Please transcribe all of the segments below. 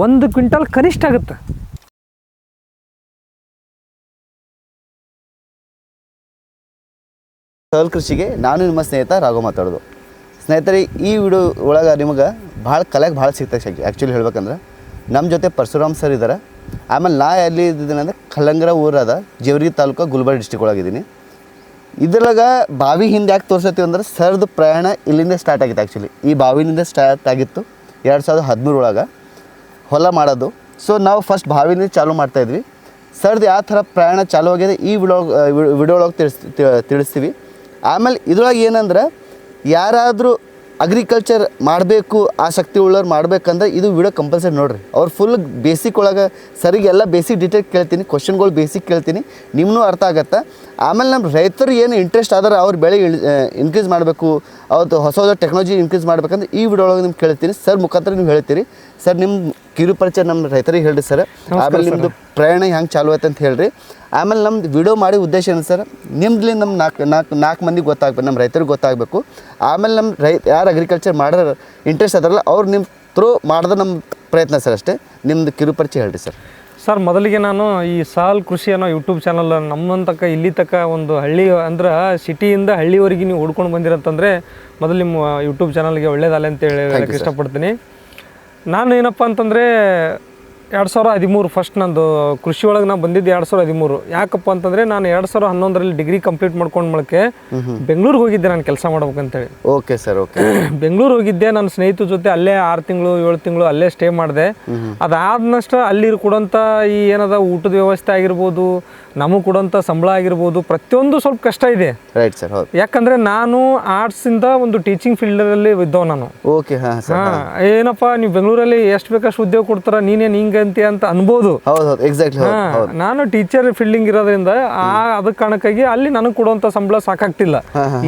1 quintal ಕನಿಷ್ಠ ಆಗುತ್ತೆ. ಸರಳ ಕೃಷಿಗೆ ನಾನು ನಿಮ್ಮ ಸ್ನೇಹಿತ ರಾಘವ್ ಮಾತಾಡೋದು. ಸ್ನೇಹಿತರೆ, ಈ ವಿಡಿಯೋ ಒಳಗೆ ನಿಮಗೆ ಭಾಳ ಕಲೆಗೆ ಭಾಳ ಸಿಗ್ತದೆ. ಆ್ಯಕ್ಚುಲಿ ಹೇಳ್ಬೇಕಂದ್ರೆ ನಮ್ಮ ಜೊತೆ ಪರಶುರಾಮ್ ಸರ್ ಇದ್ದಾರೆ. ಆಮೇಲೆ ನಾ ಎಲ್ಲಿ ಇದ್ದೀನಿ ಅಂದರೆ ಕಲ್ಲಂಗರ ಊರದ ಜೇವರ್ಗಿ ತಾಲೂಕು ಗುಲ್ಬರ್ಗ ಡಿಸ್ಟಿಕ್ ಒಳಗಿದ್ದೀನಿ. ಇದ್ರೊಳಗೆ ಬಾವಿ ಹಿಂದೆ ಯಾಕೆ ತೋರಿಸ್ತೀವಿ ಅಂದ್ರೆ ಸರ್ದು ಪ್ರಯಾಣ ಇಲ್ಲಿಂದ ಸ್ಟಾರ್ಟ್ ಆಗಿತ್ತು. ಆ್ಯಕ್ಚುಲಿ ಈ ಬಾವಿನಿಂದ ಸ್ಟಾರ್ಟ್ ಆಗಿತ್ತು 2013 ಒಳಗೆ ಹೊಲ ಮಾಡೋದು. ಸೊ ನಾವು ಫಸ್ಟ್ ಬಾವಿನಿಂದ ಚಾಲೂ ಮಾಡ್ತಾಯಿದ್ವಿ. ಸರ್ದು ಯಾವ ಥರ ಪ್ರಯಾಣ ಚಾಲೂ ಆಗಿದೆ ಈ ವಿಡಿಯೋ ಒಳಗೆ ತಿಳಿಸ್ತೀವಿ. ಆಮೇಲೆ ಇದ್ರೊಳಗೆ ಏನಂದ್ರೆ ಯಾರಾದರೂ ಅಗ್ರಿಕಲ್ಚರ್ ಮಾಡಬೇಕು ಆಸಕ್ತಿ ಉಳ್ಳವ್ರು ಮಾಡ್ಬೇಕಂದ್ರೆ ಇದು ವಿಡಿಯೋ ಕಂಪಲ್ಸರಿ ನೋಡಿರಿ. ಅವ್ರು ಫುಲ್ ಬೇಸಿಕ್ ಒಳಗೆ ಸರಿಗೆ ಎಲ್ಲ ಬೇಸಿಕ್ ಡೀಟೇಲ್ ಕೇಳ್ತೀನಿ, ಕ್ವಶನ್ಗಳು ಬೇಸಿಕ್ ಕೇಳ್ತೀನಿ, ನಿಮ್ಮನ್ನೂ ಅರ್ಥ ಆಗತ್ತೆ. ಆಮೇಲೆ ನಮ್ಮ ರೈತರು ಏನು ಇಂಟ್ರೆಸ್ಟ್ ಆದ್ರೆ ಅವ್ರ ಬೆಳೆ ಇನ್ಕ್ರೀಸ್ ಮಾಡಬೇಕು, ಅವತ್ತು ಹೊಸ ಹೊಸ ಟೆಕ್ನಾಲಜಿ ಇನ್ಕ್ರೀಸ್ ಮಾಡ್ಬೇಕಂದ್ರೆ ಈ ವಿಡಿಯೋ ಒಳಗೆ ನಿಮ್ಗೆ ಕೇಳ್ತೀನಿ. ಸರ್ ಮುಖಾಂತರ ನೀವು ಹೇಳ್ತೀರಿ. ಸರ್ ನಿಮ್ಮ ಕಿರು ಪರಿಚಯ ನಮ್ಮ ರೈತರಿಗೆ ಹೇಳ್ರಿ ಸರ್. ಆಮೇಲೆ ನಿಮ್ಮದು ಪ್ರಯಾಣ ಹೆಂಗೆ ಚಾಲು ಆಯ್ತು ಅಂತ ಹೇಳ್ರಿ. ಆಮೇಲೆ ನಮ್ದು ವಿಡಿಯೋ ಮಾಡಿ ಉದ್ದೇಶ ಏನು ಸರ್, ನಿಮ್ದ್ಲಿ ನಮ್ಮ ನಾಲ್ಕು ಮಂದಿಗೆ ಗೊತ್ತಾಗಬೇಕು, ನಮ್ಮ ರೈತರಿಗೆ ಗೊತ್ತಾಗಬೇಕು. ಆಮೇಲೆ ನಮ್ಮ ಯಾರು ಅಗ್ರಿಕಲ್ಚರ್ ಮಾಡೋರು ಇಂಟ್ರೆಸ್ಟ್ ಅದಾರಲ್ಲ ಅವ್ರು ನಿಮ್ಮ ಥ್ರೂ ಮಾಡಿದ್ರೆ ನಮ್ಮ ಪ್ರಯತ್ನ ಸರ್ ಅಷ್ಟೇ. ನಿಮ್ಮದು ಕಿರು ಪರಿಚಯ ಹೇಳ್ರಿ ಸರ್. ಸರ್, ಮೊದಲಿಗೆ ನಾನು ಈ ಸರಳ ಕೃಷಿ ಅನ್ನೋ ಯೂಟ್ಯೂಬ್ ಚಾನಲ್ ನಮ್ಮಂತಕ ಇಲ್ಲಿ ತನಕ ಒಂದು ಹಳ್ಳಿ ಅಂದ್ರೆ ಸಿಟಿಯಿಂದ ಹಳ್ಳಿವರೆಗೆ ನೀವು ಹುಡ್ಕೊಂಡು ಬಂದಿರಂತಂದರೆ ಮೊದಲು ನಿಮ್ಮ ಯೂಟ್ಯೂಬ್ ಚಾನಲ್ಗೆ ಒಳ್ಳೇದಲ್ಲ ಅಂತ ಹೇಳಕ್ಕೆ ಇಷ್ಟಪಡ್ತೀನಿ. ನಾನು ಏನಪ್ಪ ಅಂತಂದರೆ 2013 ಫಸ್ಟ್ ನಂದು ಕೃಷಿ ಒಳಗೆ ನಾನು ಬಂದಿದ್ದು 2013. ಯಾಕಪ್ಪ ಅಂತಂದರೆ ನಾನು 2011ರಲ್ಲಿ ಡಿಗ್ರಿ ಕಂಪ್ಲೀಟ್ ಮಾಡ್ಕೊಂಡು ಮೂಲಕ ಬೆಂಗಳೂರಿಗೆ ಹೋಗಿದ್ದೆ ನಾನು ಕೆಲಸ ಮಾಡ್ಬೇಕಂತೇಳಿ. Okay sir, okay. ಬೆಂಗಳೂರು ಹೋಗಿದ್ದೆ. ನನ್ನ ಸ್ನೇಹಿತರ ಜೊತೆ ಅಲ್ಲೇ 6 ತಿಂಗಳು 7 ತಿಂಗಳು ಅಲ್ಲೇ ಸ್ಟೇ ಮಾಡಿದೆ. ಅದಾದನಷ್ಟು ಅಲ್ಲಿ ಕೊಡೋಂಥ ಈ ಏನದ ಊಟದ ವ್ಯವಸ್ಥೆ ಆಗಿರ್ಬೋದು, ನಮಗೆ ಕೊಡೋಂಥ ಸಂಬಳ ಆಗಿರ್ಬೋದು, ಪ್ರತಿಯೊಂದು ಸ್ವಲ್ಪ ಕಷ್ಟ ಇದೆ. ರೈಟ್ ಸರ್, ಹೌದು. ಯಾಕಂದರೆ ನಾನು ಆರ್ಟ್ಸಿಂದ ಒಂದು ಟೀಚಿಂಗ್ ಫೀಲ್ಡಲ್ಲಿ ಇದ್ದವ ನಾನು. ಓಕೆ, ಏನಪ್ಪ ನೀವು ಬೆಂಗಳೂರಲ್ಲಿ ಎಷ್ಟು ಬೇಕಷ್ಟು ಉದ್ಯೋಗ ಕೊಡ್ತಾರ, ನೀನೇನು ಹಿಂಗೆ ಅಂತ ಅನ್ಬೋದು. ಎಕ್ಸಾಕ್ಟ್ಲಿ. ನಾನು ಟೀಚರ್ ಫೀಲ್ಡಿಂಗ್ ಇರೋದ್ರಿಂದ ಅದ ಕಾರಣಕ್ಕಾಗಿ ಅಲ್ಲಿ ನನಗೆ ಕೊಡುವಂತ ಸಂಬಳ ಸಾಕಾಗ್ತಿಲ್ಲ.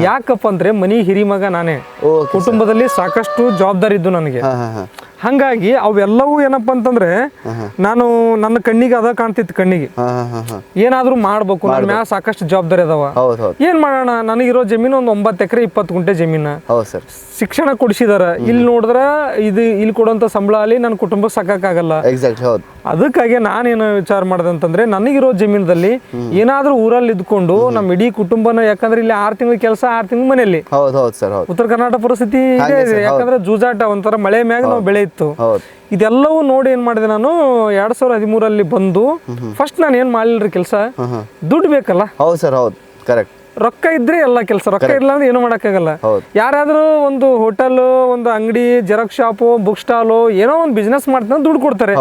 ಯಾಕಪ್ಪ ಅಂದ್ರೆ ಮನಿ ಹಿರಿ ಮಗ ನಾನೇ, ಕುಟುಂಬದಲ್ಲಿ ಸಾಕಷ್ಟು ಜವಾಬ್ದಾರಿ ಇದ್ದು ನನಗೆ. ಹಂಗಾಗಿ ಅವೆಲ್ಲವೂ ಏನಪ್ಪ ಅಂತಂದ್ರೆ ನಾನು ನನ್ನ ಕಣ್ಣಿಗೆ ಅದ ಕಾಣ್ತಿತ್ತು. ಕಣ್ಣಿಗೆ ಏನಾದ್ರೂ ಮಾಡ್ಬೇಕು, ನನ್ನ ಮ್ಯಾಲ ಸಾಕಷ್ಟು ಜವಾಬ್ದಾರಿ ಅದಾವ. ಏನ್ ಮಾಡೋಣ, ನನಗಿರೋ ಜಮೀನು ಒಂದು 9 ಎಕರೆ 20 ಗುಂಟೆ ಜಮೀನ. ಶಿಕ್ಷಣ ಕೊಡಿಸಿದಾರ. ಇಲ್ಲಿ ನೋಡಿದ್ರ ಇಲ್ಲಿ ಕೊಡುವಂತ ಸಂಬಳ ಅಲ್ಲಿ ನನ್ನ ಕುಟುಂಬಕ್ಕೆ ಸಾಕಾಗಲ್ಲ. ಅದಕ್ಕಾಗಿ ನಾನೇನು ವಿಚಾರ ಮಾಡಿದೆ ಅಂತಂದ್ರೆ ನನಗಿರೋ ಜಮೀನದಲ್ಲಿ ಏನಾದ್ರೂ ಊರಲ್ಲಿ ಇದ್ಕೊಂಡು ನಮ್ಮ ಇಡೀ ಕುಟುಂಬನ, ಯಾಕಂದ್ರೆ ಇಲ್ಲಿ 6 ತಿಂಗಳ ಕೆಲಸ 6 ತಿಂಗಳ ಮನೆಯಲ್ಲಿ. ಉತ್ತರ ಕರ್ನಾಟಕ ಪರಿಸ್ಥಿತಿ ಇದೆ. ಯಾಕಂದ್ರೆ ಜೂಜಾಟ, ಒಂಥರ ಮಳೆ ಮ್ಯಾಗ ನಾವು ಬೆಳೆ ಇತ್ತು. ಇದೆಲ್ಲವೂ ನೋಡಿ ಏನ್ ಮಾಡಿದೆ ನಾನು 2013ರಲ್ಲಿ ಬಂದು ಫಸ್ಟ್ ನಾನು ಏನ್ ಮಾಡ್ಲಿಲ್ರಿ ಕೆಲಸ, ದುಡ್ಡು ಬೇಕಲ್ಲ. ಹೌದು ಸರ್, ಹೌದು, ಕರೆಕ್ಟ್. ರೊಕ್ಕ ಇದ್ರೆ ಎಲ್ಲ ಕೆಲಸ, ರೊಕ್ಕ ಇಲ್ಲ ಅಂದ್ರೆ ಏನು ಮಾಡಕ್ಕಾಗಲ್ಲ. ಯಾರಾದ್ರೂ ಒಂದು ಹೋಟೆಲ್, ಒಂದು ಅಂಗಡಿ, ಜೆರಾಕ್ಸ್ ಶಾಪ್, ಬುಕ್ ಸ್ಟಾಲು, ಏನೋ ಒಂದು ಬಿಸ್ನೆಸ್ ಮಾಡ್ತೀನಿ ದುಡ್ಡು ಕೊಡ್ತಾರೆ.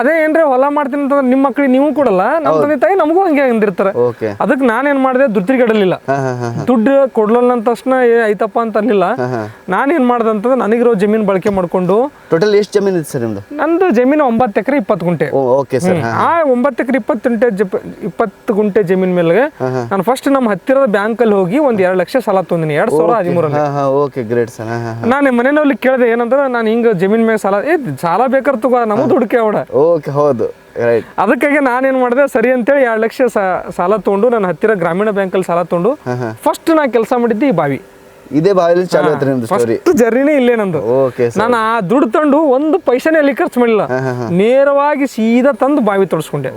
ಅದೇ ಏನ್ರಿ ಹೊಲ ಮಾಡ್ತೀನಿ ಅಂತಂದ್ರೆ ನಿಮ್ಮ ಮಕ್ಳಿಗೆ ನೀವು ಕೊಡಲ್ಲ, ನಮ್ಮ ತಂದೆ ತಾಯಿ ನಮಗೂ ಹಂಗೆ ಅಂದಿರ್ತಾರೆ. ಅದಕ್ಕೆ ನಾನೇನ್ ಮಾಡಿದೆ, ದುಡ್ಡಿಗಡಲಿಲ್ಲ. ದುಡ್ಡು ಕೊಡ್ಲಿಲ್ಲ ಅಂದ ತಕ್ಷಣ ಐತಪ್ಪ ಅಂತ ಅನ್ಲಿಲ್ಲ. ನಾನೇನ್ ಮಾಡ್ದೆ ಅಂತಂದ್ರೆ ನನಗಿರೋ ಜಮೀನ್ ಬಳಕೆ ಮಾಡ್ಕೊಂಡು. ಟೋಟಲ್ ಎಷ್ಟು ಜಮೀನ್ ಇದೆ ಸರ್ ನಿಮ್ದು? ನಂದು ಜಮೀನು 9 ಎಕರೆ 20 ಗುಂಟೆ. ಆ 9 ಎಕರೆ 20 ಗುಂಟೆ ಜಮೀನ್ ಮೇಲೆ ನಾನು ಫಸ್ಟ್ ನಮ್ಮ ಹತ್ತಿರದ ಬ್ಯಾಂಕ್ ಅಲ್ಲಿ ಹೋಗಿ ಒಂದು 2 ಲಕ್ಷ ಸಾಲ ತೊಂದಿನಿ 2013ರಲ್ಲಿ. ನಾನು ಮನೆಯಲ್ಲಿ ಕೇಳಿದೆ, ಏನಂದ್ರೆ ನಾನು ಹಿಂಗ ಜಮೀನ್ ಮೇಲೆ ಸಾಲ ಬೇಕಾದ್ರೆ ತಗೋ, ನಮಗ್ ದುಡ್ಕೆ ಅವಡ. ಅದಕ್ಕಾಗಿ ನಾನೇನ್ ಮಾಡಿದೆ, ಸರಿ ಅಂತೇಳಿ 2 ಲಕ್ಷ ಸಾಲ ತಗೊಂಡು ನನ್ನ ಹತ್ತಿರ ಗ್ರಾಮೀಣ ಬ್ಯಾಂಕ್ ಅಲ್ಲಿ ಸಾಲ ತಗೊಂಡು ಫಸ್ಟ್ ನಾ ಕೆಲಸ ಮಾಡಿದ್ದೆ ಈ ಬಾವಿ. ಇದೇ ಬಾವಿಲಿ ಚಾಲು ಆಯ್ತು ನಿಮ್ದು ಸ್ಟೋರಿ? ಫಸ್ಟ್ ಜರ್ನಿನೇ ಇಲ್ಲೇ ನಂದು. ನಾನು ಆ ದುಡ್ಡು ತಂದು ಒಂದು ಪೈಸೆನೇ ಅಲ್ಲಿ ಖರ್ಚು ಮಾಡಿಲ್ಲ, ನೇರವಾಗಿ ಸೀದಾ ತಂದು ಬಾವಿ ತೋಡ್ಸ್ಕೊಂಡೆ.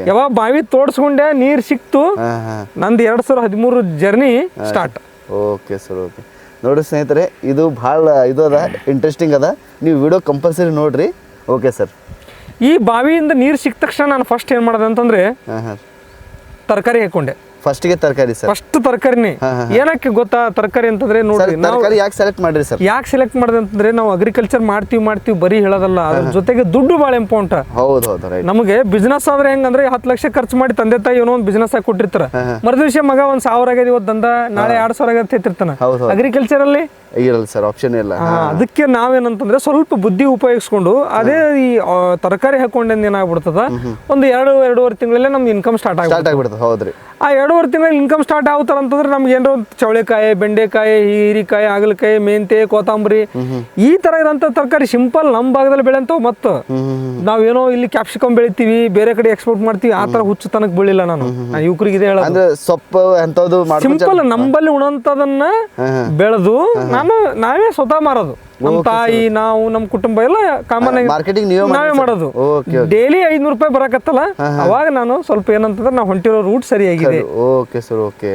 ಯಾವಾಗ ಬಾವಿ ತೋಡ್ಸ್ಕೊಂಡೆ, ನೀರ್ ಸಿಕ್ತು, ನಂದು 2013 journey start. Okay sir, okay. ನೋಡಿ ಸ್ನೇಹಿತರೆ, ಇದು ಭಾಳ ಇದು ಅದ, ಇಂಟ್ರೆಸ್ಟಿಂಗ್ ಅದ. ನೀವು ವಿಡಿಯೋ ಕಂಪಲ್ಸರಿ ನೋಡ್ರಿ. Okay sir. ಈ ಬಾವಿಯಿಂದ ನೀರು ಸಿಕ್ಕ ತಕ್ಷಣ ನಾನು ಫಸ್ಟ್ ಏನ್ ಮಾಡಿದೆ ಅಂತಂದ್ರೆ ತರಕಾರಿ ಹಾಕೊಂಡೆ. ಫಸ್ಟ್ಗೆ ತರಕಾರಿ ಸರ್? ಫಸ್ಟ್ ತರಕಾರಿನೇ. ಏನಕ್ಕೆ ಗೊತ್ತಾ ತರಕಾರಿ ಅಂತಂದ್ರೆ, ನೋಡಿ ತರಕಾರಿ ಯಾಕೆ ಸೆಲೆಕ್ಟ್ ಮಾಡ್ರಿ ಸರ್? ಯಾಕೆ ಸೆಲೆಕ್ಟ್ ಮಾಡಿದೆ ಅಂತಂದ್ರೆ, ನಾವು ಅಗ್ರಿಕಲ್ಚರ್ ಮಾಡ್ತೀವಿ ಬರೀ ಹೇಳೋದಲ್ಲ, ಅದ್ರ ಜೊತೆಗೆ ದುಡ್ಡು ಭಾಳ ಇಂಪಾರ್ಟೆಂಟ್. ಹೌದು. ನಮಗೆ ಬಿಸ್ನೆಸ್ ಆದ್ರೆ ಹೆಂಗಂದ್ರೆ 10 ಲಕ್ಷ ಖರ್ಚು ಮಾಡಿ ತಂದೆ ತಾಯಿ ಏನೋ ಒಂದು ಬಿಸ್ನೆಸ್ ಆಗಿ ಕೊಟ್ಟಿರ್ತಾರ. ಮರುದಿವಸ ಮಗ 1,000 ಆಗ್ಯದ ಇವತ್ತು ದಂದ, ನಾಳೆ 2,000 ಆಗ್ಯದ ತಿರ್ತಾನ. ಅಗ್ರಿಕಲ್ಚರ್ ಅಲ್ಲಿ ಇರಲ್ಲ ಸರ್, ಆಪ್ಷನ್ ಇಲ್ಲ. ಅದಕ್ಕೆ ನಾವೇನಂತಂದ್ರೆ ಸ್ವಲ್ಪ ಬುದ್ಧಿ ಉಪಯೋಗಿಸ್ಕೊಂಡು ಅದೇ ಈ ತರಕಾರಿ ಹಾಕೊಂಡ್ ಏನಾಗ್ಬಿಡ್ತದ, ಒಂದು 2-2.5 ತಿಂಗಳಲ್ಲೇ ನಮ್ದು ಇನ್ಕಮ್ ಸ್ಟಾರ್ಟ್ ಆಗ್ಬಿಡ್ತದೆ. ಹೌದ್ರಿ. ಆ 2.5 ತಿಂಗಳಲ್ಲಿ ಇನ್ಕಮ್ ಸ್ಟಾರ್ಟ್ ಆಗ್ತಾರ ಅಂತಂದ್ರೆ ನಮ್ಗೆ ಏನೋ ಚೌಳೆಕಾಯಿ, ಬೆಂಡೆಕಾಯಿ, ಹೀರಿಕಾಯಿ, ಹಾಗಲಕಾಯಿ, ಮೆಂತೆ, ಕೊತ್ತಂಬರಿ, ಈ ತರ ಇರೋಂಥ ತರಕಾರಿ ಸಿಂಪಲ್ ನಮ್ಮ ಭಾಗದಲ್ಲಿ ಬೆಳೆಂತವ್. ಮತ್ತು ನಾವೇನೋ ಇಲ್ಲಿ ಕ್ಯಾಪ್ಸಿಕಮ್ ಬೆಳಿತೀವಿ, ಬೇರೆ ಕಡೆ ಎಕ್ಸ್ಪೋರ್ಟ್ ಮಾಡ್ತೀವಿ, ಆ ತರ ಹುಚ್ಚು ತನಕ ಬೆಳಿಲ್ಲ ನಾನು. ಯುವಕರಿಗೆ ಇದೆ ಹೇಳೋದು, ಸೊಪ್ಪು ಎಂತದ್ದು ಸಿಂಪಲ್ ನಂಬಲ್ಲಿ ಉಣಂತದನ್ನ ಬೆಳೆದು ನಾವೇ ಸ್ವತಃ ಮಾರೋದು. ನಮ್ಮ ತಾಯಿ ನಾವು ನಮ್ಮ ಕುಟುಂಬ ಎಲ್ಲ ಕಾಮನ್ ಆಗಿ ಮಾರ್ಕೆಟಿಂಗ್ ನಾವೇ ಮಾಡೋದು. ಓಕೆ ಡೈಲಿ 500 ರೂಪಾಯಿ ಬರಕತ್ತಲ್ಲ, ಅವಾಗ ನಾನು ಸ್ವಲ್ಪ ಏನಂತಂದ್ರೆ ನಾವು ಹೊಂಟಿರೋ ರೂಟ್ ಸರಿಯಾಗಿದೆ. Okay sir, okay.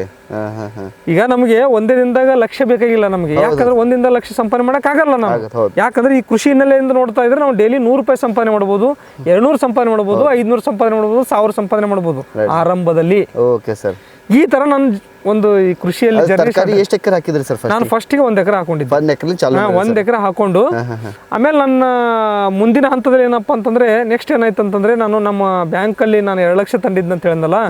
ಈಗ ನಮಗೆ ಒಂದೇ ದಿನದಾಗ ಲಕ್ಷ ಬೇಕಾಗಿಲ್ಲ ನಮಗೆ, ಯಾಕಂದ್ರೆ ಒಂದಿಂದ ಲಕ್ಷ ಸಂಪಾದನೆ ಮಾಡಕ್ ಆಗಲ್ಲ ನಾವು. ಯಾಕಂದ್ರೆ ಈ ಕೃಷಿ ಹಿನ್ನೆಲೆಯಿಂದ ನೋಡ್ತಾ ಇದ್ರೆ ನಾವು ಡೈಲಿ 100 ರೂಪಾಯಿ ಸಂಪಾದನೆ ಮಾಡ್ಬೋದು, 200 ಸಂಪಾದನೆ ಮಾಡ್ಬೋದು, 500 ಸಂಪಾದನೆ ಮಾಡ್ಬೋದು, 1000 ಸಂಪಾದನೆ ಮಾಡ್ಬೋದು ಆರಂಭದಲ್ಲಿ. Okay sir. ಈ ತರ ನಾನು ಒಂದು ಈ ಕೃಷಿಯಲ್ಲಿ ಎಷ್ಟು ಎಕರೆ ಹಾಕಿದ್ರಿ ಸರ್? ನಾನು ಫಸ್ಟಿಗೆ 1 ಎಕರೆ ಹಾಕೊಂಡಿದ್ದೆ. 1 ಎಕರೆ ಚಾಲು 1 ಎಕರೆ ಹಾಕೊಂಡು ಆಮೇಲೆ ನನ್ನ ಮುಂದಿನ ಹಂತದಲ್ಲಿ ಏನಪ್ಪಾ ಅಂತಂದ್ರೆ ನೆಕ್ಸ್ಟ್ ಏನಾಯ್ತು ಅಂತಂದ್ರೆ, ನಾನು ನಮ್ಮ ಬ್ಯಾಂಕಲ್ಲಿ ನಾನು 2 ಲಕ್ಷ ತಂದಿದ್ದೆ ಅಂತ ಹೇಳಿದ್ನಲ್ಲ,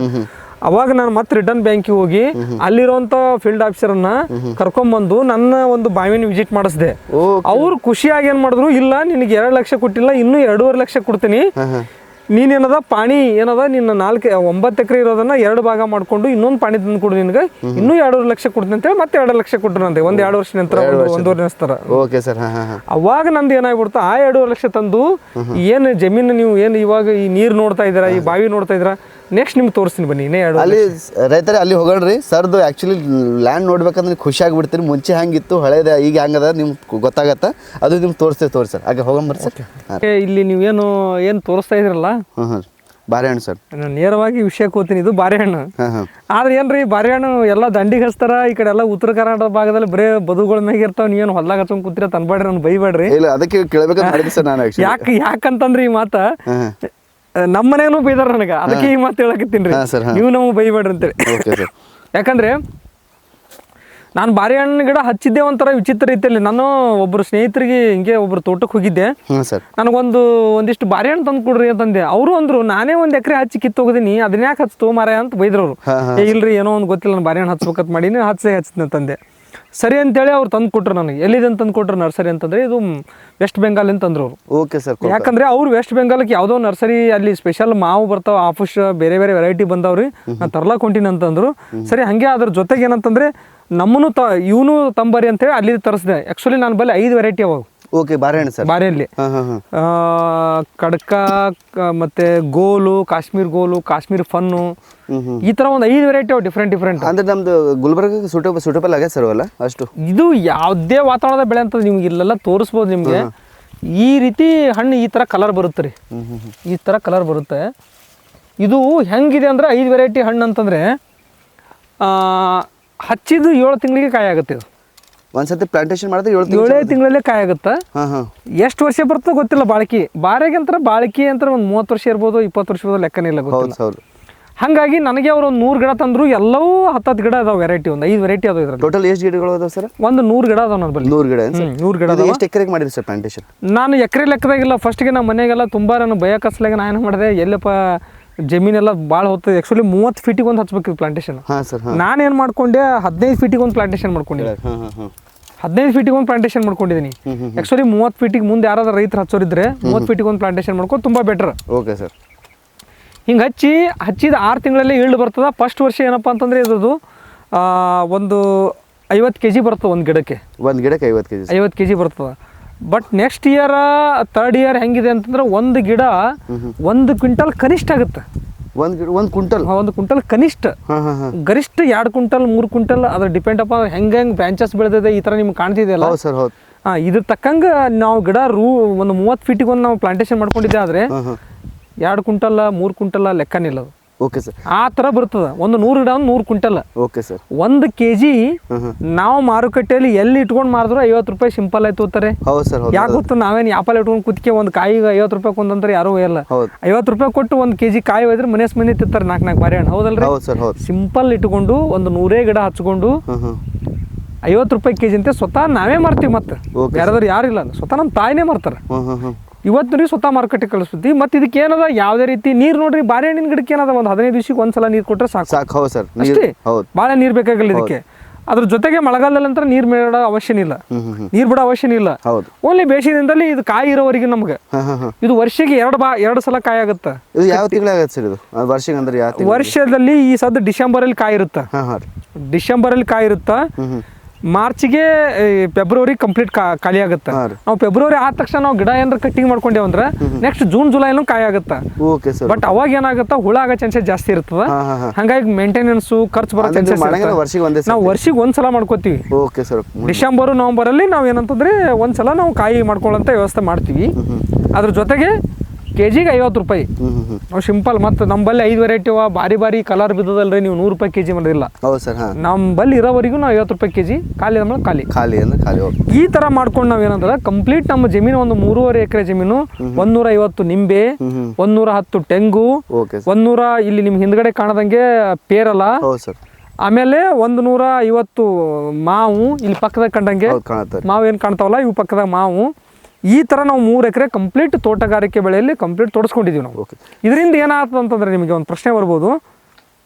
ಅವಾಗ ನಾನು ಮತ್ತೆ ರಿಟರ್ನ್ ಬ್ಯಾಂಕಿಗೆ ಹೋಗಿ ಅಲ್ಲಿರುವಂತ ಫೀಲ್ಡ್ ಆಫೀಸರ್ನ ಕರ್ಕೊಂಡ್ಬಂದು ನನ್ನ ಒಂದು ಬಾವಿನ ವಿಸಿಟ್ ಮಾಡಿಸಿದೆ. ಅವ್ರು ಖುಷಿಯಾಗಿ ಏನ್ ಮಾಡಿದ್ರು, ಇಲ್ಲ ನಿನಗೆ 2 ಲಕ್ಷ ಕೊಟ್ಟಿಲ್ಲ, ಇನ್ನೂ 2.5 ಲಕ್ಷ ಕೊಡ್ತೀನಿ, ನೀನೇನದ ಪಾಣಿ ಏನದ ನಿನ್ನ 9 ಎಕರೆ ಇರೋದನ್ನ 2 ಭಾಗ ಮಾಡ್ಕೊಂಡು ಇನ್ನೊಂದು ಪಾಣಿ ತಂದು ಕೊಡು, ನಿನ್ಗೆ ಇನ್ನೂ 2.5 ಲಕ್ಷ ಕೊಡ್ತೀನಿ ಅಂತೇಳಿ ಮತ್ತೆ 2 ಲಕ್ಷ ಕೊಟ್ಟರು ನಂತೆ. 1-2 ವರ್ಷ ನಂತರ, 1.5 ವರ್ಷ. Okay sir. ಅವಾಗ ನಂದು ಏನಾಗ್ಬಿಡ್ತು, ಆ 2.5 ಲಕ್ಷ ತಂದು ಏನು ಜಮೀನು ನೀವು ಏನು ಇವಾಗ ಈ ನೀರು ನೋಡ್ತಾ ಇದ್ದೀರಾ, ಈ ಬಾವಿ ನೋಡ್ತಾ ಇದ್ದೀರಾ, ನೆಕ್ಸ್ಟ್ ನಿಮ್ಗೆ ತೋರಿಸ್ತೀನಿ ಬನ್ನಿ. ಅಲ್ಲಿ ರೈತರೇ ಅಲ್ಲಿ ಹೋಗೋಣ್ರಿ ಸರ್ದು. ಆ್ಯಕ್ಚುಲಿ ಲ್ಯಾಂಡ್ ನೋಡ್ಬೇಕಂದ್ರೆ ಖುಷಿ ಆಗಿಬಿಡ್ತೀರಿ. ಮುಂಚೆ ಹೆಂಗಿತ್ತು ಹಳೇದ ಈಗ ಹೆಂಗದ ನಿಮ್ಗೆ ಗೊತ್ತಾಗತ್ತ, ಅದು ನಿಮ್ಗೆ ತೋರಿಸ್ತೀವಿ ಸರ್. ಹಾಗೆ ಹೋಗಂಬರ್ರಿ ಸರ್. ಇಲ್ಲಿ ನೀವೇನು ಏನು ತೋರಿಸ್ತಾ ಇದ್ರಲ್ಲ, ಬಾರೆಹಣ್ಣು ಸರ್. ನಾನು ನೇರವಾಗಿ ವಿಷಯಕ್ಕೆ ಹೋಗ್ತೀನಿ. ಇದು ಬಾರೆಹಣ್ಣು. ಆದ್ರೆ ಏನ್ರಿ, ಬಾರೆಹಣ್ಣು ಎಲ್ಲ ದಂಡಿಗೆ ಹಚ್ತಾರ. ಈ ಕಡೆ ಎಲ್ಲ ಉತ್ತರ ಕರ್ನಾಟಕ ಭಾಗದಲ್ಲಿ ಬರೇ ಬದುಗಳ ಮ್ಯಾಗ ಇರ್ತಾವ. ನೀವೇನು ಹೊಲ್ದಾಗ ಹಚ್ಕೊಂಡ್ ಕೂತಿರ ತಂದ್ಬೇಡ್ರಿ, ನಾನು ಬೈಬೇಡ್ರಿ. ಇಲ್ಲ, ಅದಕ್ಕೆ ಕೇಳ್ಬೇಕಂತ ಸರ್ ನಾನು. ಯಾಕಂತಂದ್ರೆ ಈ ಮಾತ ನಮ್ಮ ಮನೇನು ಬೈದಾರ ನನಗೆ, ಅದಕ್ಕೆ ಈ ಮಾತು ಹೇಳಕತ್ತೀನಿ. ನೀವು ನಮಗೆ ಬೈಬೇಡ್ರಿ ಅಂತೇಳಿ. ಯಾಕಂದ್ರೆ ನಾನು ಬಾರೆಹಣ್ಣಿನ ಗಿಡ ಹಚ್ಚಿದ್ದೆ ಒಂಥರ ವಿಚಿತ್ರ ರೀತಿಯಲ್ಲಿ. ನಾನು ಒಬ್ಬರು ಸ್ನೇಹಿತರಿಗೆ ಹಿಂಗೆ ಒಬ್ರು ತೋಟಕ್ಕೆ ಹೋಗಿದ್ದೆ, ಒಂದಿಷ್ಟು ಬಾರೆಹಣ್ಣು ತಂದು ಕೊಡ್ರಿ ಅಂತಂದೆ. ಅವರು ಅಂದ್ರು, ನಾನೇ 1 ಎಕರೆ ಹಚ್ಚಿ ಕಿತ್ತು ಹೋಗಿದ್ದೀನಿ, ಅದನ್ನ ಯಾಕೆ ಹಚ್ತು ಮಾರಾಯ ಅಂತ ಬೈದ್ರವ್ರು. ಇಲ್ರಿ, ಏನೋ ಒಂದು ಗೊತ್ತಿಲ್ಲ, ನಾನು ಬಾರೆಹಣ್ಣು ಹಚ್ಬೇಕಂತ ಮಾಡೀನಿ, ಹಚ್ತೀನಿ ಅಂತಂದೆ. ಸರಿ ಅಂತೇಳಿ ಅವ್ರು ತಂದು ಕೊಟ್ರು ನನಗೆ. ಎಲ್ಲಿದೆ ಅಂತ ತಂದು ಕೊಟ್ರು ನರ್ಸರಿ ಅಂತಂದ್ರೆ, ಇದು ವೆಸ್ಟ್ ಬೆಂಗಾಲ್ ಅಂತಂದ್ರು ಅವರು. Okay sir. ಯಾಕಂದ್ರೆ ಅವ್ರು ವೆಸ್ಟ್ ಬೆಂಗಾಲಕ್ಕೆ ಯಾವುದೋ ನರ್ಸರಿ ಅಲ್ಲಿ ಸ್ಪೆಷಲ್ ಮಾವು ಬರ್ತಾವ, ಆಫೀಸ್ ಬೇರೆ ಬೇರೆ ವೆರೈಟಿ ಬಂದವ್ರಿ, ನಾನು ತರ್ಲಾಕ್ ಹೊಂಟೀನಿ ಅಂತಂದ್ರು. ಸರಿ, ಹಂಗೆ ಅದ್ರ ಜೊತೆಗೆ ಏನಂತಂದ್ರೆ ನಮ್ಮನ್ನು ಇವನು ತಂಬರಿ ಅಂತೇಳಿ ಅಲ್ಲಿ ತರಿಸಿದೆ. ಆ್ಯಕ್ಚುಲಿ ನಾನು ಬಲ್ಲಿ 5 ವೆರೈಟಿ ಅವಾಗ. Okay, ಬಾರೆಹಣ್ಣು sir. ಬಾರೆಯಲ್ಲಿ ಕಡ್ಕ, ಮತ್ತೆ goal, Kashmir goal, Kashmir fun, ಈ ತರ ಒಂದು 5 ವೆರೈಟಿ ಅವು ಡಿಫ್ರೆಂಟ್. ಅಂದ್ರೆ ನಮ್ದು ಗುಲ್ಬರ್ಗ ಸೂಟಬಲ್ ಆಗ ಸರ್ ಅಲ್ಲ ಅಷ್ಟು. ಇದು ಯಾವುದೇ ವಾತಾವರಣದ ಬೆಳೆ ಅಂತ ನಿಮ್ಗೆ ಇಲ್ಲೆಲ್ಲ ತೋರಿಸ್ಬೋದು ನಿಮ್ಗೆ. ಈ ರೀತಿ ಹಣ್ಣು ಈ ತರ ಕಲರ್ ಬರುತ್ತೆ ರೀ, ಈ ತರ ಕಲರ್ ಬರುತ್ತೆ. ಇದು ಹೆಂಗಿದೆ ಅಂದ್ರೆ 5 ವೆರೈಟಿ ಹಣ್ಣು ಅಂತಂದ್ರೆ ಹಚ್ಚಿದ್ದು 7 ತಿಂಗಳಿಗೆ ಕಾಯಿ ಆಗುತ್ತೆ. ಇದು ಒಂದ್ಸತಿ ಪ್ಲಾಂಟೇಶನ್ ಮಾಡಿದ್ರೆ 7 ತಿಂಗಳಲ್ಲೇ ಕಾಯಿ ಆಗುತ್ತೆ. ಎಷ್ಟು ವರ್ಷ ಬರ್ತೋ ಗೊತ್ತಿಲ್ಲ. ಬಾಳೆಗೆ ಅಂತ ಬಾಳಿಕೆ ಅಂತ ಒಂದು 30 ವರ್ಷ ಇರ್ಬೋದು, 20 ವರ್ಷ ಇರ್ಬೋದು, ಲೆಕ್ಕನೇ ಇಲ್ಲ, ಗೊತ್ತಿಲ್ಲ. ಹಂಗಾಗಿ ನನಗೆ ಅವರು ಒಂದು 100 ಗಿಡ ತಂದ್ರು. ಎಲ್ಲವೂ 10 ಗಿಡ ಅದಾವ, ವೆರೈಟಿ ಒಂದು 5 ವೆರೈಟಿ ಅದಾವ. ಇದ್ರಲ್ಲಿ ಟೋಟಲ್ ಎಷ್ಟು ಗಿಡಗಳು ಅದಾವ ಸರ್? ಒಂದು 100 ಗಿಡ ಅದಾವ ನನ್ನ ಬಳಿ. 100 ಗಿಡ? 100 ಗಿಡ. ಎಷ್ಟು ಎಕರೆಗೆ ಮಾಡಿರಿ ಸರ್ ಪ್ಲಾಂಟೇಶನ್? ನಾನು ಎಕರೆ ಲೆಕ್ಕದಾಗಿಲ್ಲ. ಫಸ್ಟ್ಗೆ ನಮ್ಮ ಮನೆಗೆಲ್ಲ ತುಂಬ ನಾನು ಭಯಕಸ್ಲಾಗ ನಾನು ಏನು ಮಾಡಿದೆ, ಎಲ್ಲಪ್ಪ ಜಮೀನೆಲ್ಲ ಭಾಳ ಹೋಗ್ತದೆ. ಆ್ಯಕ್ಚುಲಿ 30 ಫೀಟಿಗೆ ಒಂದು ಹಚ್ಬೇಕಿತ್ತು ಪ್ಲಾಂಟೇಶನ್. ನಾನೇನು ಮಾಡ್ಕೊಂಡೆ, 15 ಫೀಟಿಗೆ ಒಂದು ಪ್ಲಾಂಟೇಶನ್ ಮಾಡ್ಕೊಂಡಿದ್ದೆ. 15 ಫೀಟಿಗೆ ಒಂದು ಪ್ಲಾಂಟೇಶನ್ ಮಾಡ್ಕೊಂಡಿದ್ದೀನಿ. ಆ್ಯಕ್ಚುಲಿ 30 ಫೀಟಿಗೆ ಮುಂದೆ ಯಾರಾದ್ರೂ ರೈತರು ಹಚ್ಚೋರಿದ್ರೆ 30 ಫೀಟಿಗೆ ಒಂದು ಪ್ಲಾಂಟೇಶನ್ ಮಾಡ್ಕೊಂಡು ತುಂಬ ಬೆಟರ್. Okay sir. ಹಿಂಗೆ ಹಚ್ಚಿದ 6 ತಿಂಗಳಲ್ಲಿ ಈಲ್ಡ್ ಬರ್ತದೆ. ಫಸ್ಟ್ ವರ್ಷ ಏನಪ್ಪ ಅಂತಂದರೆ ಇದ್ರದ್ದು ಒಂದು 50 kg ಬರ್ತದೆ ಒಂದು ಗಿಡಕ್ಕೆ. 50 kg ಬರ್ತದೆ. But next year 3rd year ಹೆಂಗಿದೆ ಅಂತಂದ್ರೆ, ಒಂದು ಗಿಡ 1 ಕ್ವಿಂಟಲ್ ಕನಿಷ್ಠ ಆಗುತ್ತೆ. 1 ಕ್ವಿಂಟಲ್ ಕನಿಷ್ಠ. ಗರಿಷ್ಠ 2 ಕ್ವಿಂಟಲ್ 3 ಕ್ವಿಂಟಲ್, ಅದ್ರ ಡಿಪೆಂಡ್ ಅಪ್ಪ ಹೆಂಗೆ ಬ್ರಾಂಚಸ್ ಬೆಳೆದಿದೆ. ಈ ಥರ ನಿಮ್ಗೆ ಕಾಣ್ತಿದೆಯಲ್ಲ ಸರ್? ಹೌದು. ಇದ್ರ ತಕ್ಕಂಗೆ ನಾವು ಗಿಡ ಒಂದು 30 ಫೀಟಿಗೆ ಒಂದು ನಾವು ಪ್ಲಾಂಟೇಶನ್ ಮಾಡ್ಕೊಂಡಿದ್ದೆ. ಆದರೆ 2 ಕ್ವಿಂಟಲ್ 3 ಕ್ವಿಂಟಲ್ ಲೆಕ್ಕನಿಲ್ಲ ಅದು. Okay sir. ಆ ಥರ ಬರ್ತದೆ. ಒಂದು 100 ಗಿಡ 100 ಕ್ವಿಂಟಲ್. Okay sir. 1 kg ನಾವು ಮಾರುಕಟ್ಟೆಯಲ್ಲಿ ಎಲ್ಲಿ ಇಟ್ಕೊಂಡು ಮಾರಿದ್ರು 50 ರೂಪಾಯಿ ಸಿಂಪಲ್ ಆಯ್ತು ಹೋಗ್ತಾರೆ. ಹೌದು ಸರ್. ಯಾಕೆ ಗೊತ್ತು, ನಾವೇನು ಯಾಪಲ್ ಇಟ್ಕೊಂಡು ಕುತ್ಕೆ ಒಂದು ಕಾಯಿಗೆ 50 ರೂಪಾಯಿ ಕೊಂದಂತಾರೆ ಯಾರು ಒಯ್ಯಲ್ಲ. 50 ರೂಪಾಯಿ ಕೊಟ್ಟು 1 kg ಕಾಯಿ ಒಯ್ದ್ರೆ ಮಂದಿ ತಿಂತಾರೆ 4 ಬಾರೆಹಣ್ಣು. ಹೌದಲ್ರಿ? ಸಿಂಪಲ್ ಇಟ್ಕೊಂಡು ಒಂದು 100 ಗಿಡ ಹಚ್ಕೊಂಡು 50 ರೂಪಾಯಿ kg ಅಂತ ಸ್ವತಃ ನಾವೇ ಮಾರ್ತೀವಿ. ಮತ್ತೆ ಯಾರಾದ್ರೂ ಯಾರಿಲ್ಲ, ಸ್ವತಃ ನಮ್ಮ ತಾಯಿನೇ ಮಾರ್ತಾರೆ. ಇವತ್ತು ರೀ ಸ್ವತಃ ಮಾರ್ಕೆಟಿಗೆ ಕಳಿಸ್ತೀವಿ. ಮತ್ತೆ ಇದಕ್ಕೆ ಏನದ, ಯಾವುದೇ ರೀತಿ ನೀರು ನೋಡ್ರಿ, ಬಾರೆಹಣ್ಣಿನ ಗಿಡಕ್ಕೆ ಏನದ, ಒಂದು 15 ದಿವಸಕ್ಕೆ ಒಂದ್ಸಲ ನೀರು ಕೊಟ್ಟರೆ ಸಾಕು. ಹೌದು ಸರ್. ಅಷ್ಟೇ, ಭಾಳ ನೀರು ಬೇಕಾಗಲ್ಲ ಇದಕ್ಕೆ. ಅದ್ರ ಜೊತೆಗೆ ಮಳೆಗಾಲದಲ್ಲಿ ಅಂತ ನೀರು ಬಿಡೋ ಅವಶ್ಯನಿಲ್ಲ, ನೀರು ಬಿಡೋ ಅವಶ್ಯನಿಲ್ಲ. ಓನ್ಲಿ ಬೇಸಿಗೆದಿಂದಲೇ ಇದು ಕಾಯಿ ಇರೋವರೆಗೆ ನಮ್ಗೆ ಇದು ವರ್ಷಕ್ಕೆ 2 ಸಲ ಕಾಯಿ ಆಗುತ್ತೆ. ಯಾವ ತಿಂಗಳಾಗತ್ತೆ ಸರ್ ಇದು ವರ್ಷಕ್ಕೆ? ಅಂದ್ರೆ ವರ್ಷದಲ್ಲಿ ಈ ಸದ್ದು ಡಿಸೆಂಬರಲ್ಲಿ ಕಾಯಿ ಇರುತ್ತೆ. ಡಿಸೆಂಬರಲ್ಲಿ ಕಾಯಿ ಇರುತ್ತೆ. ಮಾರ್ಚಿಗೆ ಫೆಬ್ರವರಿ ಕಂಪ್ಲೀಟ್ ಖಾಲಿ ಆಗುತ್ತೆ. ನಾವು ಫೆಬ್ರವರಿ ಆದ ತಕ್ಷಣ ನಾವು ಗಿಡ ಏನಾರ ಕಟ್ಟಿಂಗ್ ಮಾಡ್ಕೊಂಡೇವ್ ಅಂದ್ರೆ ನೆಕ್ಸ್ಟ್ ಜೂನ್ ಜುಲೈನು ಕಾಯಿ ಆಗುತ್ತೆ. Okay sir. ಬಟ್ ಅವಾಗ ಏನಾಗುತ್ತೆ, ಹುಳ ಆಗೋ ಚಾನ್ಸಸ್ ಜಾಸ್ತಿ ಇರ್ತದ. ಹಂಗಾಗಿ ಮೇಂಟೆನೆನ್ಸ್ ಖರ್ಚು ಬರೋ ಚಾನ್ಸಸ್ ನಾವು ವರ್ಷಿಗೆ ಒಂದ್ಸಲ ಮಾಡ್ಕೋತೀವಿ. Okay sir. ಡಿಸೆಂಬರ್ ನವೆಂಬರ್ ಅಲ್ಲಿ ನಾವು ಏನಂತಂದ್ರೆ ಒಂದ್ಸಲ ನಾವು ಕಾಯಿ ಮಾಡ್ಕೊಳ್ಳೋಂಥ ವ್ಯವಸ್ಥೆ ಮಾಡ್ತೀವಿ. ಅದ್ರ ಜೊತೆಗೆ ಕೆಜಿಗೆ 50 ರೂಪಾಯಿ. ನಾವು ಸಿಂಪಲ್ ಮತ್ತು ನಮ್ಮಲ್ಲಿ 5 ವೆರೈಟಿ ಬಾರಿ ಬಾರಿ ಕಲರ್ ಬಿದ್ದದಲ್ರಿ, ನೀವು 100 ರೂಪಾಯಿ ಕೆಜಿ ಮಾಡಿಲ್ಲ. ಹೌದು ಸರ್. ನಮ್ಮಲ್ಲಿ ಇರೋವರೆಗೂ ನಾವು 50 ರೂಪಾಯಿ ಕೆಜಿ, ಖಾಲಿ ಅಂದ್ರೆ ಖಾಲಿ ಖಾಲಿ ಅಂದ್ರೆ ಖಾಲಿ. ಈ ತರ ಮಾಡ್ಕೊಂಡು ನಾವೇನಂದ್ರೆ ಕಂಪ್ಲೀಟ್ ನಮ್ಮ ಜಮೀನು ಒಂದು 3.5 ಎಕರೆ ಜಮೀನು 150 ನಿಂಬೆ, 110 ತೆಂಗು, 100 ಇಲ್ಲಿ ನಿಮ್ ಹಿಂದ್ಗಡೆ ಕಾಣದಂಗೆ ಪೇರಲ, ಆಮೇಲೆ 150 ಮಾವು, ಇಲ್ಲಿ ಪಕ್ಕದಾಗ ಕಂಡಂಗೆ ಮಾವು ಏನು ಕಾಣ್ತಾವಲ್ಲ ಇವು ಪಕ್ಕದಾಗ ಮಾವು. ಈ ಥರ ನಾವು 3 ಎಕರೆ ಕಂಪ್ಲೀಟ್ ತೋಟಗಾರಿಕೆ ಬೆಳೆಯಲ್ಲಿ ಕಂಪ್ಲೀಟ್ ತೊಡಸ್ಕೊಂಡಿದ್ದೀವಿ ನಾವು. ಇದರಿಂದ ಏನಾಗ್ತದೆ ಅಂತಂದರೆ ನಿಮಗೆ ಒಂದು ಪ್ರಶ್ನೆ ಬರ್ಬೋದು,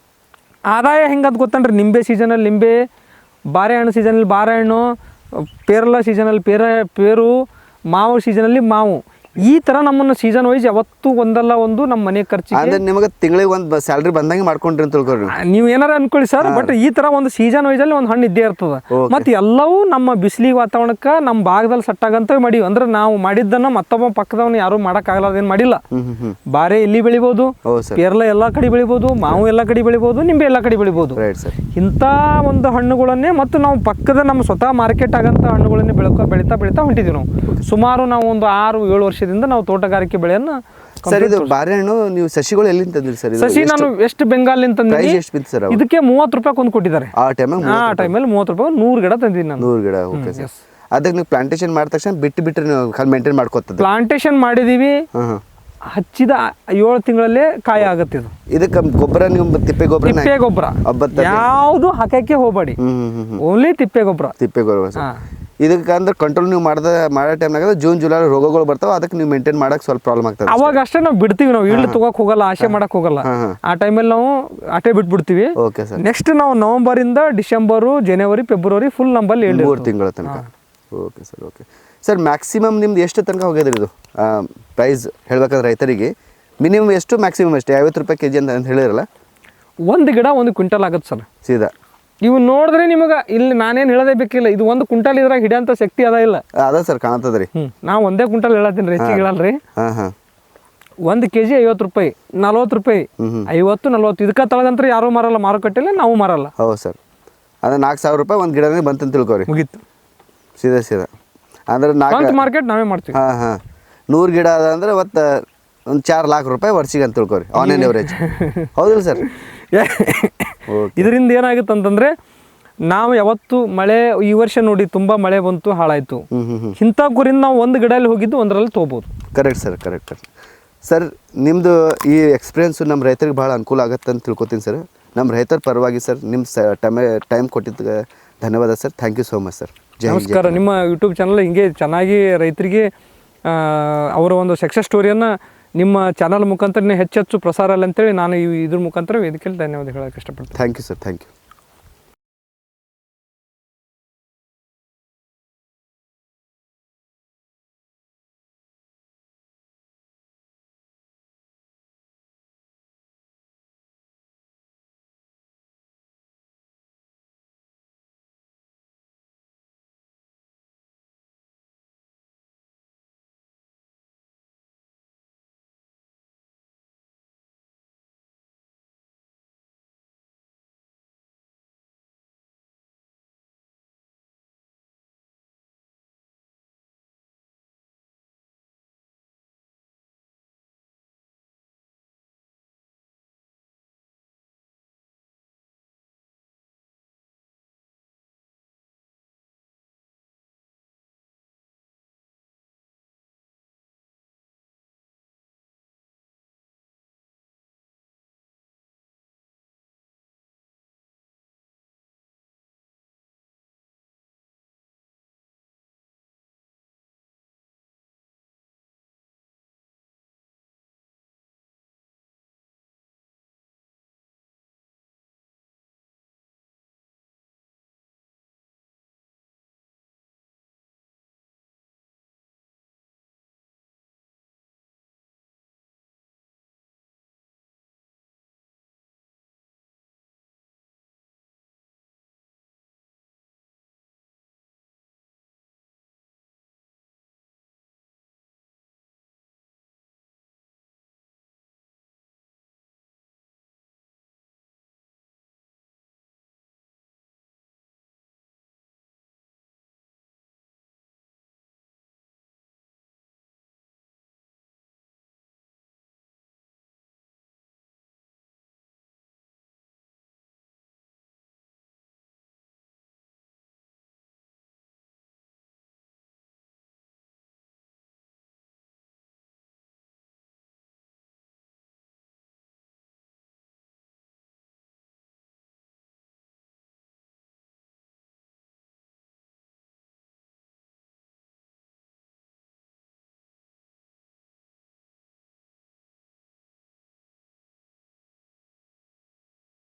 ಆದಾಯ ಹೆಂಗಂತ ಗೊತ್ತನ್ರಿ? ನಿಂಬೆ ಸೀಸನಲ್ಲಿ ನಿಂಬೆ, ಬಾರೆಹಣ್ಣು ಸೀಸನಲ್ಲಿ ಬಾರೆಹಣ್ಣು, ಪೇರಲ ಸೀಸನಲ್ಲಿ ಪೇರು, ಮಾವು ಸೀಸನಲ್ಲಿ ಮಾವು. ಈ ತರ ನಮ್ಮನ್ನು ಸೀಸನ್ ವೈಸ್ ಯಾವತ್ತೂ ಒಂದಲ್ಲ ಒಂದು ನಮ್ಮ ಮನೆ ಖರ್ಚಿಗೆ ನಿಮಗೆ ತಿಂಗಳಿಗೆ ಒಂದು ಸ್ಯಾಲ್ರಿ ಬಂದಂಗೆ ಮಾಡ್ಕೊಂಡ್ರಿ ಅಂತ ತಿಳ್ಕೊಳ್ರಿ ನೀವು ಏನಾರ ಅನ್ಕೊಳ್ಳಿ ಸರ್. ಬಟ್ ಈ ತರ ಒಂದು ಸೀಸನ್ ವೈಸ್ ಅಲ್ಲಿ ಒಂದು ಹಣ್ಣು ಇದ್ದೇ ಇರ್ತದ. ಮತ್ತೆ ಎಲ್ಲವೂ ನಮ್ಮ ಬಿಸಿಲಿಗೆ ವಾತಾವರಣಕ್ಕೆ ನಮ್ಮ ಭಾಗದಲ್ಲಿ ಸೆಟ್ ಆಗಂತ ಮಾಡಿವಿ. ಅಂದ್ರೆ ನಾವು ಮಾಡಿದ್ದನ್ನ ಮತ್ತೊಬ್ಬ ಪಕ್ಕದವನು ಯಾರು ಮಾಡಕ್ ಆಗಲಾರ್ದೇನು ಮಾಡಿಲ್ಲ. ಬಾರೆ ಇಲ್ಲಿ ಬೆಳಿಬಹುದು, ಪೇರಲ ಎಲ್ಲಾ ಕಡೆ ಬೆಳಿಬಹುದು, ಮಾವು ಎಲ್ಲಾ ಕಡೆ ಬೆಳಿಬಹುದು, ನಿಂಬೆ ಎಲ್ಲಾ ಕಡೆ ಬೆಳಿಬಹುದು. ಇಂಥ ಒಂದು ಹಣ್ಣುಗಳನ್ನೇ ಮತ್ತು ನಾವು ಪಕ್ಕದ ನಮ್ಮ ಸ್ವತಃ ಮಾರ್ಕೆಟ್ ಆಗಂತ ಹಣ್ಣುಗಳನ್ನೇ ಬೆಳಿತಾ ಹೊಂಟಿದೀವಿ ನಾವು. ಸುಮಾರು ನಾವು ಒಂದು 6-7 ವರ್ಷದಿಂದ ನಾವು ತೋಟಗಾರಿಕೆ ಬೆಳೆಯನ್ನ. ಸರ್ ಇದು ಬಾರೆಹಣ್ಣು ನೀವು ಸಸಿಗಳು ಎಲ್ಲಿಂದ ತಂದ್ರಿ ಸರ್? ಸಸಿ ನಾನು ವೆಸ್ಟ್ ಬೆಂಗಾಲ್ ನಿಂದ ತಂದಿದ್ದೀನಿ. ಇದಕ್ಕೆ 30 ರೂಪಾಯಿ ಒಂದು ಕೊಟ್ಟಿದ್ದಾರೆ ಆ ಟೈಮಲ್ಲಿ 30 ರೂಪಾಯಿ 100 ಗಿಡ ತಂದಿದ್ದೀನಿ ನಾನು. 100 ಗಿಡ. Okay sir. ಅದಕ್ಕೆ ನೀವು ಪ್ಲಾಂಟೇಶನ್ ಮಾಡಿದ ತಕ್ಷಣ ಬಿಟ್ಟು ನೀವು ಮೇಂಟೈನ್ ಮಾಡ್ಕೊತದ? ಪ್ಲಾಂಟೇಶನ್ ಮಾಡಿದೀವಿ, ಹಚ್ಚಿದ 7 ತಿಂಗಳಲ್ಲೇ ಕಾಯಿ ಆಗುತ್ತೆ. ಇದು ಇದಕ್ಕೆ ಗೊಬ್ಬರ ನೀವು ತಿಪ್ಪೆ ಗೊಬ್ಬರ ಯಾವುದು ಹಾಕಕ್ಕೆ ಹೋಗಬೇಡಿ, ಓನ್ಲಿ ತಿಪ್ಪೆ ಗೊಬ್ಬರ. ಇದಕ್ಕೆ ಅಂದ್ರೆ ಕಂಟ್ರೋಲ್ ನೀವು ಮಾಡೋ ಟೈಮ್ನಾಗ ಜೂನ್ ಜುಲೈ ರೋಗಗಳು ಬರ್ತಾವ, ಅದಕ್ಕೆ ನೀವು ಮೇಂಟೈನ್ ಮಾಡಕ್ ಸ್ವಲ್ಪ ಪ್ರಾಬ್ಲಮ್ ಆಗ್ತದೆ. ಅವಾಗ ಅಷ್ಟೇ ನಾವು ಬಿಡ್ತೀವಿ, ನಾವು ಇಳ್ಳು ತಗೋಕ್ ಹೋಗಲ್ಲ, ಆಸೆ ಮಾಡಕ್ ಹೋಗಲ್ಲ. ಆ ಟೈಮಲ್ಲಿ ನಾವು ಅಟೆ ಬಿಟ್ಬಿಡ್ತೀವಿ. Okay sir. ನೆಕ್ಸ್ಟ್ ನಾವು ನವೆಂಬರ್ ಇಂದ ಡಿಸೆಂಬರ್, ಜನವರಿ, ಫೆಬ್ರವರಿ ಫುಲ್ ನಂಬಲ್ಲಿ 3 ತಿಂಗಳ ತನಕ. Okay sir. Okay sir, maximum ನಿಮ್ದು ಎಷ್ಟು ತನಕ ಹೋಗಿದ್ರಿ ಇದು ಪ್ರೈಸ್ ಹೇಳ್ಬೇಕಾದ್ರೆ ರೈತರಿಗೆ? ಮಿನಿಮಮ್ ಎಷ್ಟು, ಮ್ಯಾಕ್ಸಿಮಮ್ ಎಷ್ಟು? 50 ರೂಪಾಯಿ ಕೆಜಿ ಅಂತ ಹೇಳಿರಲ್ಲ, ಒಂದು ಗಿಡ 1 ಕ್ವಿಂಟಲ್ ಆಗುತ್ತೆ ಸರ್ ಸೀದಾ. ಇವು ನೋಡಿದ್ರೆ ನಿಮಗೆ ಇಲ್ಲಿ ನಾನೇನು ಹೇಳೋದೇ ಬೇಕಿಲ್ಲ, ಇದು 1 ಕ್ವಿಂಟಲ್ ಇದ್ರಾಗ ಹಿಡಿಯಂತ ಶಕ್ತಿ ಅದ ಇಲ್ಲ. ಅದ ಸರ್, ಕಾಣ್ತದ್ರಿ. ನಾವು 1 ಕ್ವಿಂಟಲ್ ಹೇಳತ್ತೀನಿ, ಹೆಚ್ಚಿಗೆ ಹೇಳಲ್ರಿ. 1 ಕೆಜಿ 50 ರೂಪಾಯಿ, 40 ರೂಪಾಯಿ, 50-40. ಇದಕ್ಕೆ ತಳಗಂತ್ರ ಯಾರು ಮಾರಲ್ಲ, ಮಾರುಕಟ್ಟೆಲ್ಲ ನಾವು ಮಾರಲ್ಲ. ಹೌದು ಸರ್. ಅಂದ್ರೆ 4,000 ರೂಪಾಯಿ ಒಂದು ಗಿಡನೇ ಬಂತಂತ ತಿಳ್ಕೊರಿ, ಮುಗೀತು ಸೀದಾ. ಅಂದ್ರೆ ಮಾರ್ಕೆಟ್ ನಾವೇ ಮಾಡ್ತೀವಿ. 100 ಗಿಡ ಅದ ಅಂದ್ರೆ ಒಂದು 4 लाख ರೂಪಾಯಿ ವರ್ಷಿಗೆ ಅಂತ ತಿಳ್ಕೊರಿ, ಆನ್ ಆನ್ ಎವರೇಜ್. ಹೌದಿಲ್ಲ ಸರ್? ಇದರಿಂದ ಏನಾಗುತ್ತೆ ಅಂತಂದ್ರೆ ನಾವು ಯಾವತ್ತು ಮಳೆ ಈ ವರ್ಷ ನೋಡಿ ತುಂಬಾ ಮಳೆ ಬಂತು, ಹಾಳಾಯ್ತು. ಇಂಥ ಗುರಿಂದ ನಾವು 1 ಗಿಡಲ್ಲಿ ಹೋಗಿದ್ದು 1ರಲ್ಲಿ ತಗೋಬಹುದು. Correct sir, correct sir. ನಿಮ್ಮದು ಈ ಎಕ್ಸ್ಪೀರಿಯನ್ಸು ನಮ್ಮ ರೈತರಿಗೆ ಭಾಳ ಅನುಕೂಲ ಆಗುತ್ತೆ ಅಂತ ತಿಳ್ಕೊತೀನಿ ಸರ್. ನಮ್ಮ ರೈತರ ಪರವಾಗಿ ಸರ್ ನಿಮ್ಮ ಟೈಮ್ ಕೊಟ್ಟಿದ್ದಕ್ಕೆ ಧನ್ಯವಾದ sir. Thank you so much sir. ನಮಸ್ಕಾರ. ನಿಮ್ಮ ಯೂಟ್ಯೂಬ್ ಚಾನಲ್ ಹಿಂಗೆ ಚೆನ್ನಾಗಿ ರೈತರಿಗೆ ಅವರ ಒಂದು ಸಕ್ಸಸ್ ಸ್ಟೋರಿಯನ್ನು ನಿಮ್ಮ ಚಾನಲ್ ಮುಖಾಂತರ ಹೆಚ್ಚು ಪ್ರಸಾರ ಅಲ್ಲ ಅಂತೇಳಿ ನಾನು ಇದ್ರ ಮುಖಾಂತರ ವೇದಿಕೆಯಲ್ಲಿ ಧನ್ಯವಾದ ಹೇಳೋಕ್ಕೆ ಇಷ್ಟಪಡ್ತೀನಿ. Thank you sir. Thank you.